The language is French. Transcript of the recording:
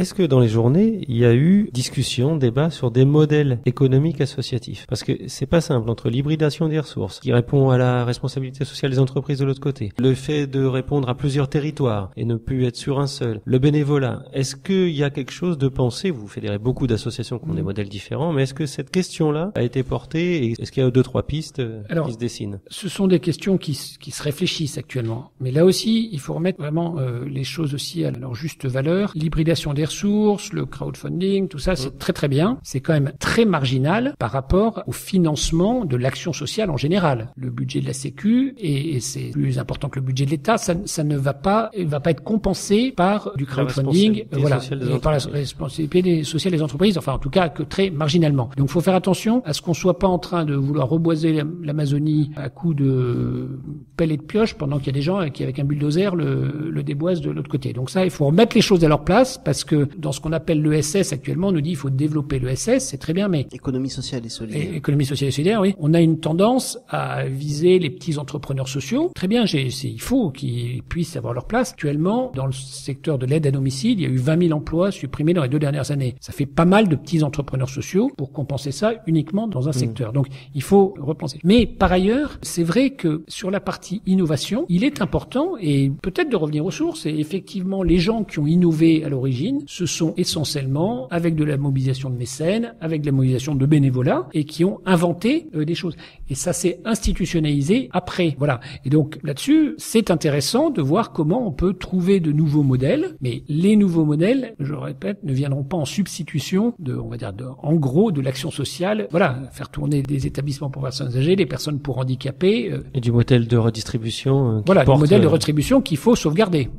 Est-ce que dans les journées, il y a eu discussion, débat sur des modèles économiques associatifs? Parce que c'est pas simple entre l'hybridation des ressources, qui répond à la responsabilité sociale des entreprises de l'autre côté, le fait de répondre à plusieurs territoires et ne plus être sur un seul, le bénévolat. Est-ce qu'il y a quelque chose de pensé? Vous fédérez beaucoup d'associations qui ont des modèles différents, mais est-ce que cette question-là a été portée et est-ce qu'il y a 2-3 pistes qui se dessinent? Ce sont des questions qui se réfléchissent actuellement. Mais là aussi, il faut remettre vraiment les choses aussi à leur juste valeur. L'hybridation des ressources, le crowdfunding, tout ça, c'est très très bien. C'est quand même très marginal par rapport au financement de l'action sociale en général. Le budget de la Sécu, et c'est plus important que le budget de l'État, ça ne va pas être compensé par du crowdfunding, par la responsabilité sociale des entreprises, enfin en tout cas que très marginalement. Donc il faut faire attention à ce qu'on soit pas en train de vouloir reboiser l'Amazonie à coups de pelle et de pioche pendant qu'il y a des gens qui avec un bulldozer le déboisent de l'autre côté. Donc ça, il faut remettre les choses à leur place parce que dans ce qu'on appelle l'ESS actuellement, on nous dit il faut développer l'ESS, c'est très bien, mais économie sociale et solidaire. Économie sociale et solidaire, oui. On a une tendance à viser les petits entrepreneurs sociaux. Très bien, il faut qu'ils puissent avoir leur place. Actuellement, dans le secteur de l'aide à domicile, il y a eu 20 000 emplois supprimés dans les 2 dernières années. Ça fait pas mal de petits entrepreneurs sociaux pour compenser ça uniquement dans un secteur. Donc, il faut repenser. Mais par ailleurs, c'est vrai que sur la partie innovation, il est important et peut-être de revenir aux sources. Et effectivement, les gens qui ont innové à l'origine, ce sont essentiellement avec de la mobilisation de mécènes, avec de la mobilisation de bénévolat et qui ont inventé des choses. Et ça s'est institutionnalisé après. Voilà. Et donc là-dessus, c'est intéressant de voir comment on peut trouver de nouveaux modèles. Mais les nouveaux modèles, je le répète, ne viendront pas en substitution en gros, de l'action sociale. Voilà. Faire tourner des établissements pour personnes âgées, des personnes pour handicapés. Et du modèle de redistribution. Voilà, le modèle de redistribution qu'il faut sauvegarder.